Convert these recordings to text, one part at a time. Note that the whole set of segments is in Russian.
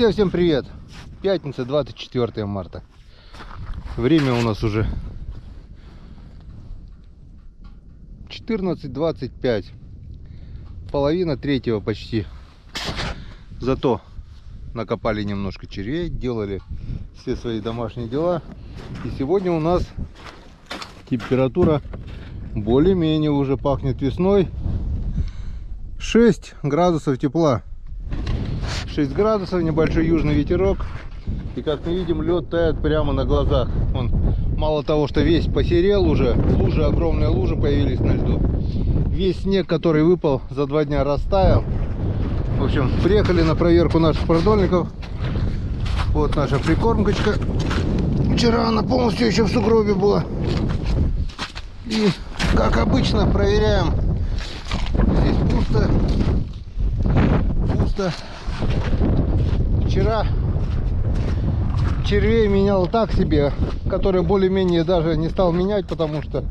Друзья, всем привет! Пятница, 24 марта. Время у нас уже 14:25. Половина третьего почти. Зато накопали немножко червей, делали все свои домашние дела. И сегодня у нас температура более-менее уже пахнет весной. 6 градусов тепла. 6 градусов, небольшой южный ветерок. И как мы видим, лед тает прямо на глазах. Он мало того, что весь посерел уже, лужи, огромные лужи появились на льду. Весь снег, который выпал за 2 дня, растаял. В общем, приехали на проверку наших продольников. Вот наша прикормкочка. Вчера она полностью еще в сугробе была. И как обычно проверяем. Здесь пусто. Пусто. Вчера червей менял так себе, который более-менее даже не стал менять, потому что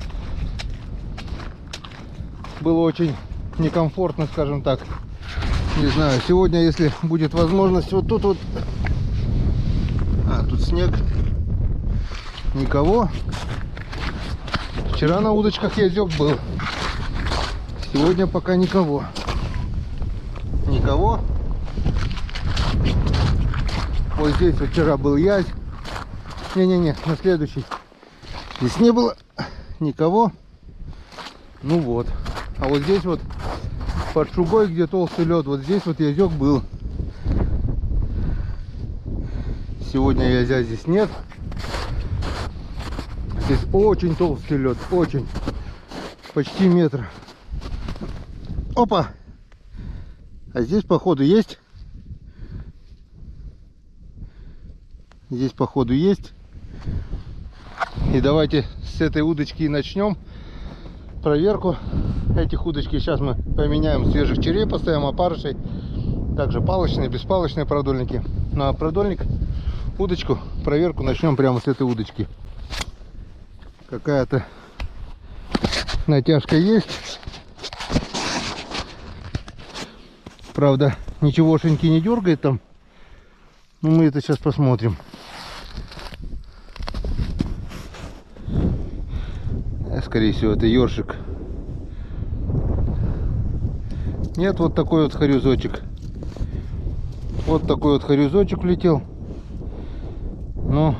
было очень некомфортно, скажем так. Не знаю, сегодня, если будет возможность, вот тут вот, тут снег, никого. Вчера на удочках язёк был, сегодня пока никого. Никого. Вот здесь вот вчера был язь. Не-не-не, на следующий. Здесь не было никого. Ну вот. А вот здесь вот под шугой, где толстый лед, вот здесь вот язёк был. Сегодня язя здесь нет. Здесь очень толстый лед, очень. Почти метр. Опа! А здесь походу есть. Здесь походу есть. И давайте с этой удочки и начнем проверку этих удочки. Сейчас мы поменяем свежих червей, поставим опарышей. Также палочные, беспалочные продольники. Ну а продольник, удочку, проверку начнем прямо с этой удочки. Какая-то натяжка есть. Правда, ничегошеньки не дергает там. Но мы это сейчас посмотрим. Скорее всего, это ёршик. Нет, вот такой вот хорюзочек. Вот такой вот хорюзочек влетел. Но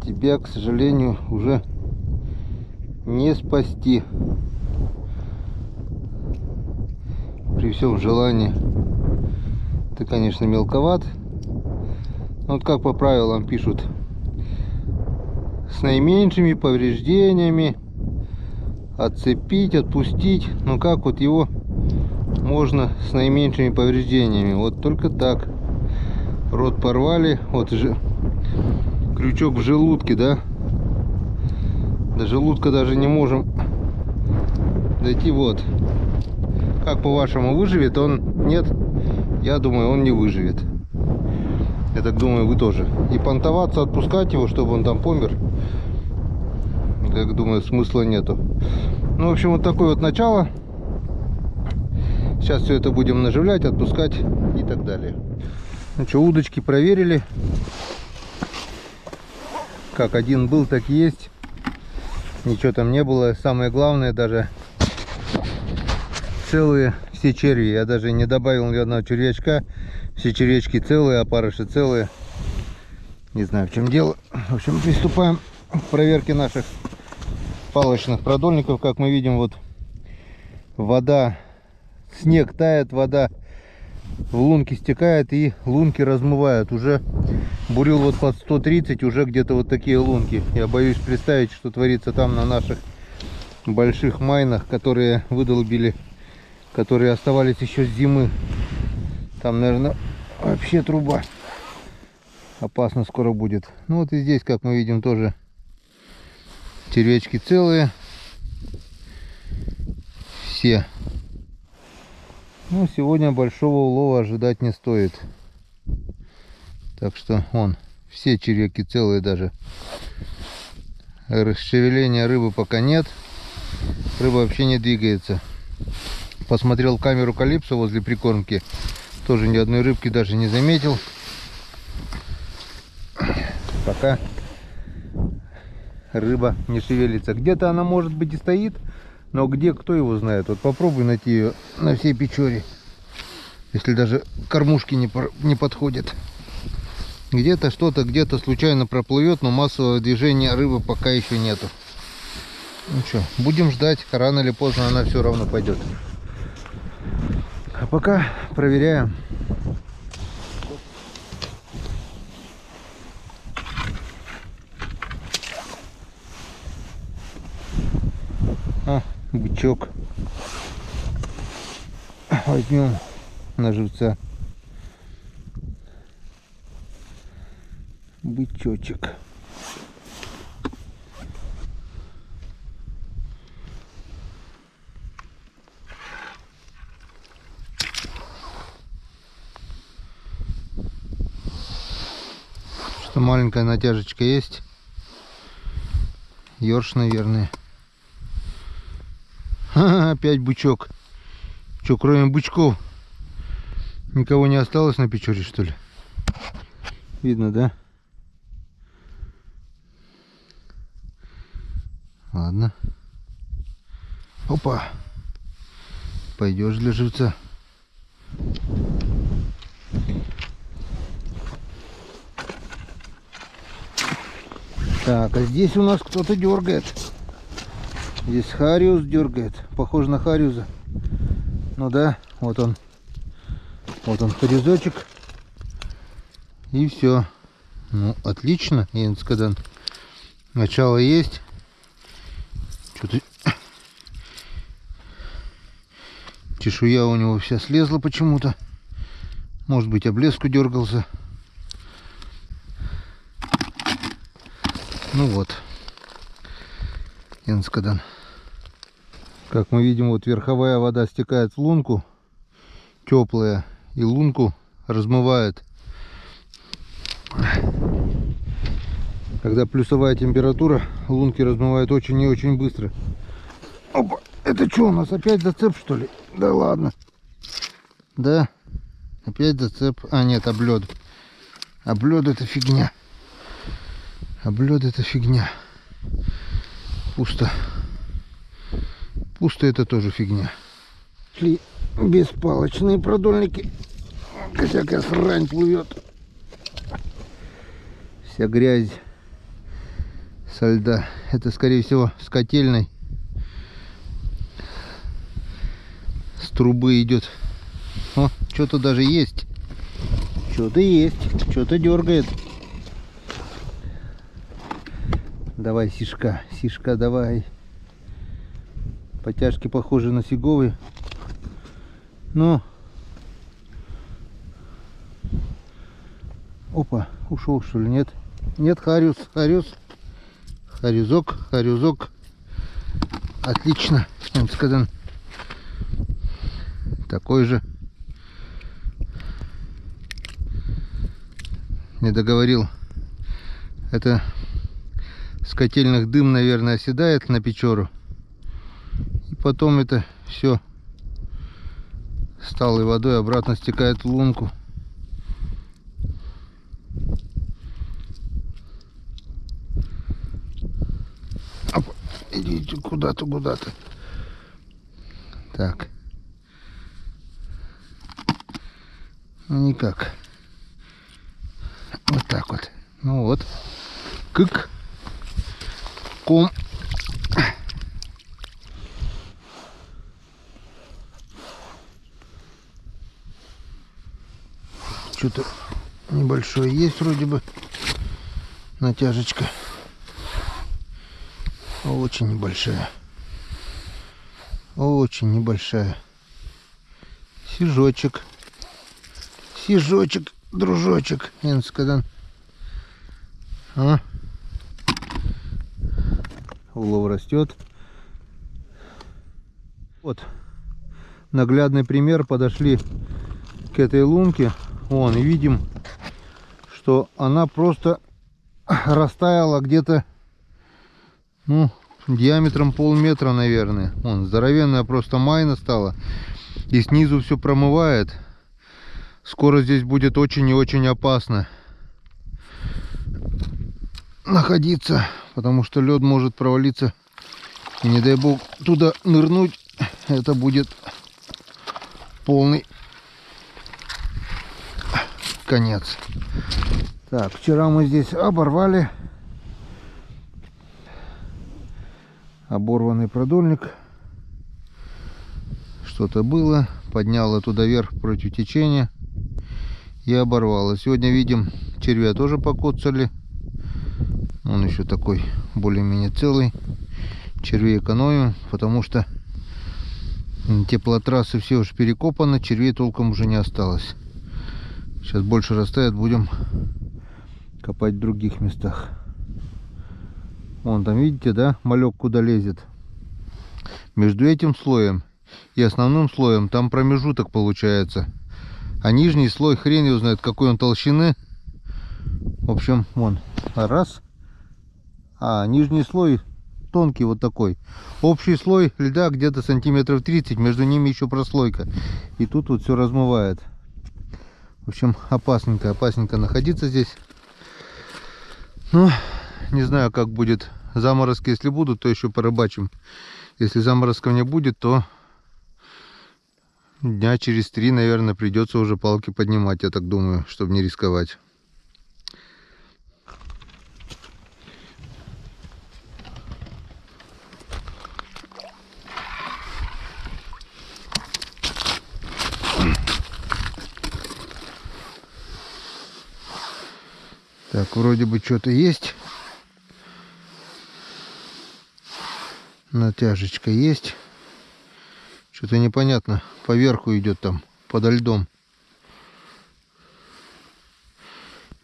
тебя, к сожалению, уже не спасти. При всем желании. Ты, конечно, мелковат. Вот как по правилам пишут, с наименьшими повреждениями отцепить, отпустить. Но как вот его можно с наименьшими повреждениями? Вот только так. Рот порвали. Вот же крючок в желудке, да? До желудка даже не можем дойти. Вот. Как по-вашему, выживет он? Нет? Я думаю, он не выживет. Я так думаю, вы тоже. И понтоваться, отпускать его, чтобы он там помер, я думаю, смысла нету. Ну, в общем, вот такое вот начало. Сейчас все это будем наживлять, отпускать и так далее. Ну что, удочки проверили. Как один был, так и есть. Ничего там не было. Самое главное, даже целые все черви. Я даже не добавил ни одного червячка. Все червячки целые, опарыши целые. Не знаю, в чем дело. В общем, приступаем к проверке наших палочных продольников. Как мы видим, вот вода, снег тает, вода в лунки стекает и лунки размывают. Уже бурил вот под 130, уже где-то вот такие лунки. Я боюсь представить, что творится там на наших больших майнах, которые выдолбили, которые оставались еще с зимы. Там, наверное, вообще труба. Опасно скоро будет. Ну вот и здесь, как мы видим, тоже червячки целые. Все. Ну, сегодня большого улова ожидать не стоит. Так что, все червяки целые даже. Расшевеления рыбы пока нет. Рыба вообще не двигается. Посмотрел камеру Калипсо возле прикормки. Тоже ни одной рыбки даже не заметил. Пока рыба не шевелится. Где-то она, может быть, и стоит, но где, кто его знает. Вот попробуй найти ее на всей Печоре, если даже кормушки не подходят. Где-то что-то где-то случайно проплывет, но массового движения рыбы пока еще нету. Ну что, будем ждать, рано или поздно она все равно пойдет. А пока проверяем. А, бычок. Возьмем на живца. Бычочек. Что маленькая натяжечка есть. Ёрш, наверное. Ха-ха, опять бычок. Что, кроме бычков никого не осталось на Печоре, что ли? Видно, да? Ладно. Опа. Пойдешь для живца. Так, а здесь у нас кто-то дергает. Здесь хариус дергает. Похож на хариуса. Ну да, вот он. Вот он, хариузочек. И все. Ну, отлично, Янскадан. Начало есть. Что-то чешуя у него вся слезла почему-то. Может быть, об леску дергался. Ну вот, Янскадан. Как мы видим, вот верховая вода стекает в лунку, теплая, и лунку размывает. Когда плюсовая температура, лунки размывают очень и очень быстро. Опа, это что у нас, опять зацеп, что ли? Да ладно. Да, опять зацеп. А нет, облед. Облед это фигня. Облед это фигня. Пусто. Пусто это тоже фигня. Шли беспалочные продольники. Всякая срань плывет. Вся грязь со льда. Это, скорее всего, с котельной. С трубы идет. О, что-то даже есть. Что-то есть. Что-то дергает. Давай, сишка. Сишка, давай. Потяжки похожи на сиговые. Но... Опа, ушел, что ли? Нет. Нет, хариус, хариус. Харюзок, харюзок. Отлично, Янскадан. Такой же. Не договорил. Это с котельных дым, наверное, оседает на Печору. И потом это все с талой водой обратно стекает в лунку. Идите куда-то, куда-то. Так. Ну, никак. Вот так вот. Ну вот. Кык. Ком. Что-то небольшое есть вроде бы. Натяжечка. Очень небольшая. Очень небольшая. Сижочек. Сижочек, дружочек. Янскадан. А? Улов растет. Вот. Наглядный пример. Подошли к этой лунке. Вон, и видим, что она просто растаяла где-то, ну, диаметром полметра, наверное. Вон, здоровенная просто майна стала. И снизу все промывает. Скоро здесь будет очень и очень опасно находиться, потому что лед может провалиться. И не дай бог туда нырнуть, это будет полный конец. Так, вчера мы здесь оборвали. Оборванный продольник. Что-то было. Подняло туда вверх против течения. И оборвало. Сегодня видим, червя тоже покоцали. Он еще такой более-менее целый. Червей экономим, потому что теплотрассы все уже перекопаны. Червей толком уже не осталось. Сейчас больше растает, будем копать в других местах. Вон там, видите, да, малек куда лезет. Между этим слоем и основным слоем там промежуток получается. А нижний слой хрен его знает, какой он толщины. В общем, вон, раз. А нижний слой тонкий вот такой. Общий слой льда где-то сантиметров 30. Между ними еще прослойка. И тут вот все размывает. В общем, опасненько находиться здесь. Ну, не знаю, как будет. Заморозки, если будут, то еще порыбачим. Если заморозков не будет, то дня через 3, наверное, придется уже палки поднимать, я так думаю, чтобы не рисковать. Так, вроде бы что-то есть. Натяжечка есть. Что-то непонятно. Поверху идет там, подо льдом.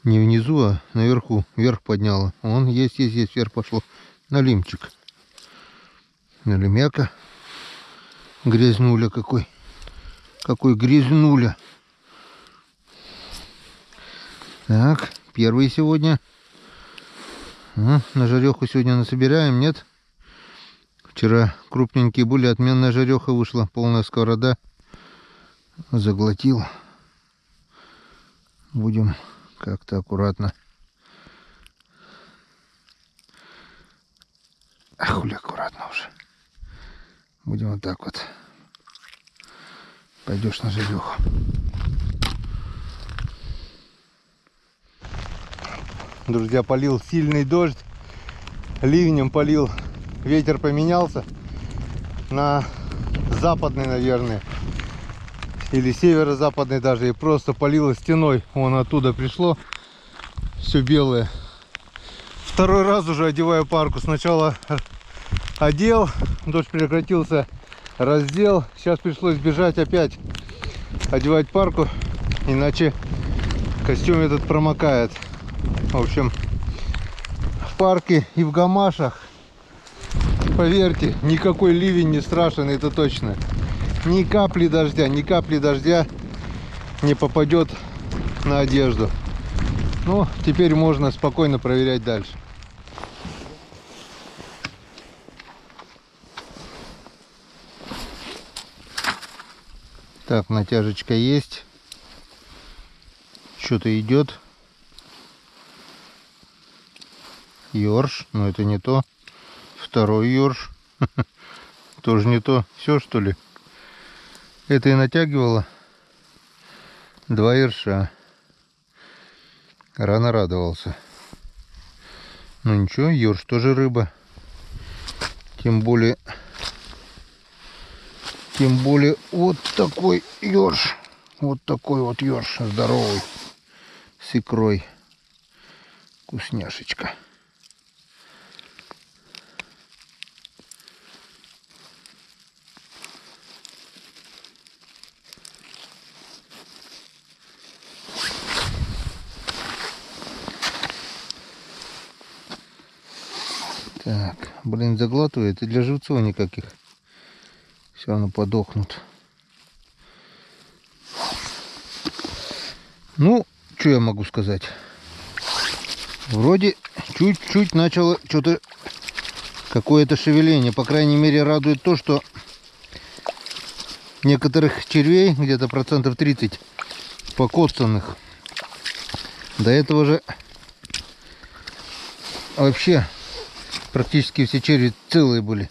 Не внизу, а наверху. Вверх подняла. Вон есть, вверх пошло. Налимчик. Налимяка. Грязнуля какой. Какой грязнуля. Так, первый сегодня. На жареху сегодня насобираем, нет? Вчера крупненькие были, отменная жареха вышла, полная сковорода. Заглотил. Будем как-то аккуратно. Хули аккуратно уже. Будем вот так вот. Пойдешь на жареху. Друзья, полил сильный дождь. Ливнем полил. Ветер поменялся на западный, наверное, или северо-западный даже, и просто полило стеной. Вон оттуда пришло все белое. Второй раз уже одеваю парку. Сначала одел, дождь прекратился, раздел. Сейчас пришлось бежать опять одевать парку, иначе костюм этот промокает. В общем, в парке и в гамашах, поверьте, никакой ливень не страшен, это точно. Ни капли дождя не попадет на одежду. Ну, теперь можно спокойно проверять дальше. Так, натяжечка есть. Что-то идет. Ёрш, но это не то. Второй ёрш. Тоже не то. Все, что ли? Это и натягивало. 2 ерша. Рано радовался. Ну ничего, ёрш тоже рыба. Тем более вот такой ёрш. Вот такой вот ёрш здоровый. С икрой. Вкусняшечка. Так, блин, заглатывает, и для живцов никаких. Все равно подохнут. Ну, что я могу сказать? Вроде чуть-чуть начало что-то какое-то шевеление. По крайней мере, радует то, что некоторых червей, где-то процентов 30 покоцанных. До этого же вообще практически все черви целые были.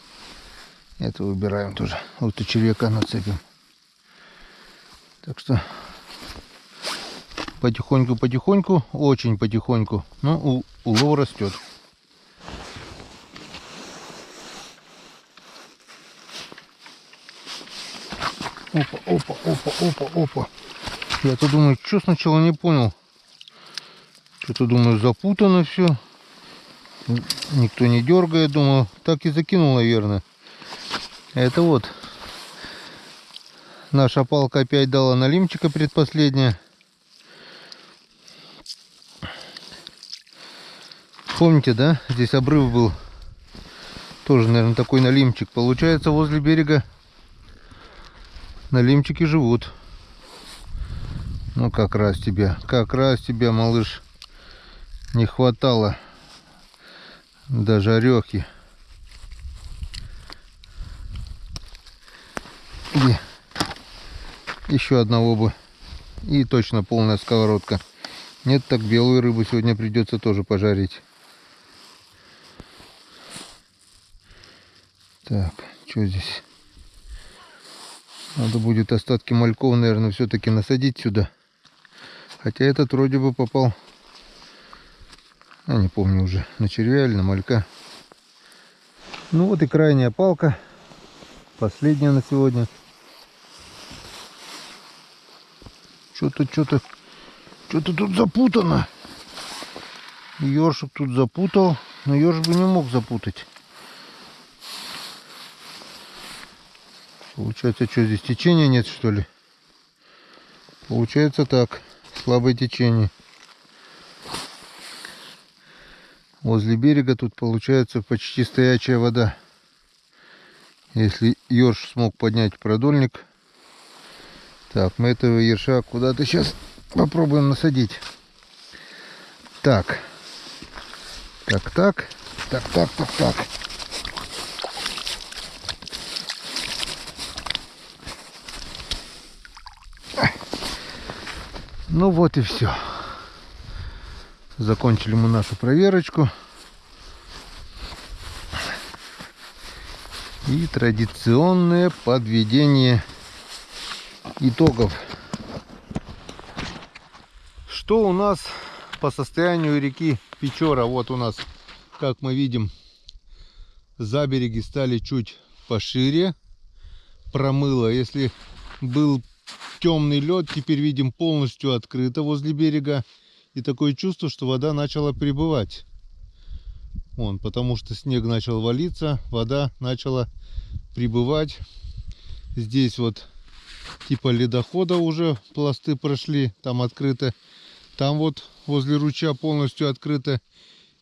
Это выбираем тоже. Вот и червяка нацепим. Так что потихоньку, очень потихоньку, но улов растет. Опа. Я-то думаю, что сначала не понял. Что-то думаю, запутано все. Никто не дергает, думал, так и закинул, наверное. Это вот. Наша палка опять дала налимчика предпоследняя. Помните, да? Здесь обрыв был. Тоже, наверное, такой налимчик. Получается, возле берега налимчики живут. Ну, как раз тебя, малыш, не хватало. Даже орехи. И еще одного бы. И точно полная сковородка. Нет, так белую рыбу сегодня придется тоже пожарить. Так, что здесь? Надо будет остатки мальков, наверное, все-таки насадить сюда. Хотя этот вроде бы попал, не помню уже, на червя или на малька. Ну вот и крайняя палка. Последняя на сегодня. Что-то тут запутано. Ёршик тут запутал, но ёршик бы не мог запутать. Получается, что здесь течения нет, что ли? Получается так, слабое течение. Возле берега тут получается почти стоячая вода. Если ёрш смог поднять продольник. Так, мы этого ерша куда-то сейчас попробуем насадить. Так. Ну вот и все. Закончили мы нашу проверочку. И традиционное подведение итогов. Что у нас по состоянию реки Печора? Вот у нас, как мы видим, забереги стали чуть пошире. Промыло. Если был темный лед, теперь видим полностью открыто возле берега. И такое чувство, что вода начала прибывать. Потому что снег начал валиться, вода начала прибывать. Здесь вот типа ледохода уже пласты прошли, там открыто. Там вот возле ручья полностью открыто.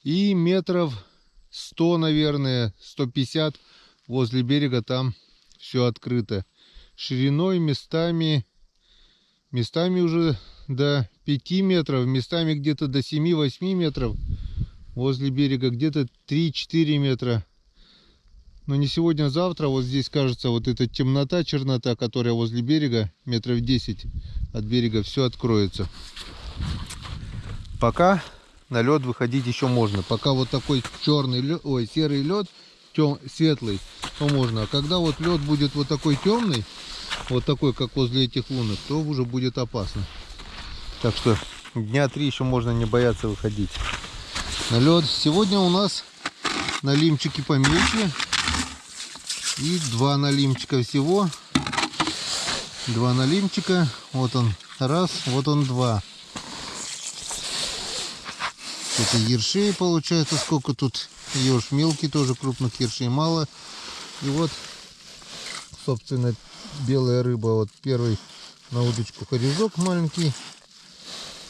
И метров 100, наверное, 150 возле берега там все открыто. Шириной местами уже до 5 метров, местами где-то до 7-8 метров. Возле берега где-то 3-4 метра. Но не сегодня, а завтра. Вот здесь, кажется, вот эта темнота, чернота, которая возле берега, метров 10 от берега, все откроется. Пока на лед выходить еще можно. Пока вот такой черный лед, серый лед, светлый, то можно. А когда вот лед будет вот такой темный, вот такой, как возле этих лунок, то уже будет опасно. Так что дня 3 еще можно не бояться выходить на лед. Сегодня у нас налимчики поменьше. И 2 налимчика всего. 2 налимчика. Вот он раз, вот он 2. Это ершей получается. Сколько тут ерш мелкий, тоже крупных ершей мало. И вот, собственно, белая рыба. Вот первый на удочку хорезок маленький.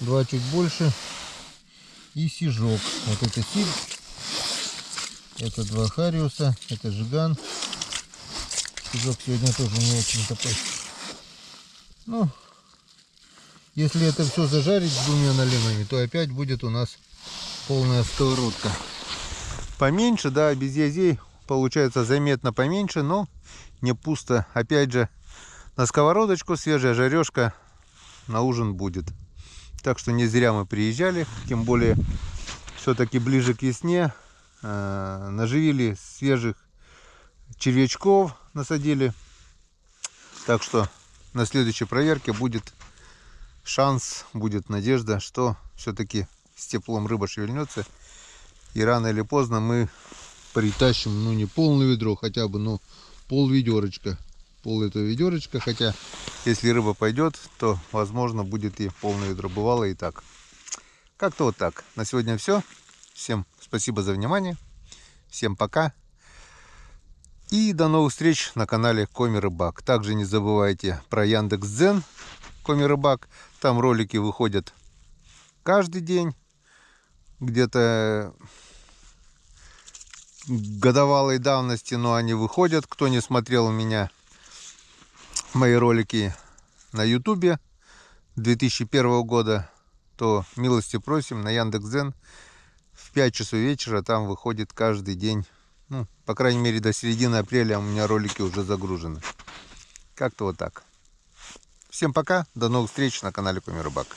2 чуть больше. И сижок. Вот это силь. Это 2 хариуса. Это жиган. Сижок сегодня тоже не очень такой. Ну, если это все зажарить с 2 налимами, то опять будет у нас полная сковородка. Поменьше, да, без язей получается заметно поменьше, но не пусто. Опять же, на сковородочку свежая жарежка на ужин будет. Так что не зря мы приезжали, тем более все-таки ближе к весне. Наживили свежих червячков, насадили. Так что на следующей проверке будет шанс, будет надежда, что все-таки с теплом рыба шевельнется. И рано или поздно мы притащим, ну не полное ведро, хотя бы, ну пол ведерочка. Пол этого ведерочка, хотя если рыба пойдет, то возможно будет и полное ведро. Бывало и так. Как-то вот так. На сегодня все. Всем спасибо за внимание. Всем пока. И до новых встреч на канале Коми Рыбак. Также не забывайте про Яндекс.Дзен Коми Рыбак. Там ролики выходят каждый день. Где-то годовалой давности, но они выходят. Кто не смотрел у меня мои ролики на ютубе 2001 года, то милости просим на Яндекс.Дзен. В 5 часов вечера там выходит каждый день. Ну, по крайней мере, до середины апреля у меня ролики уже загружены. Как-то вот так. Всем пока. До новых встреч на канале Коми Рыбак.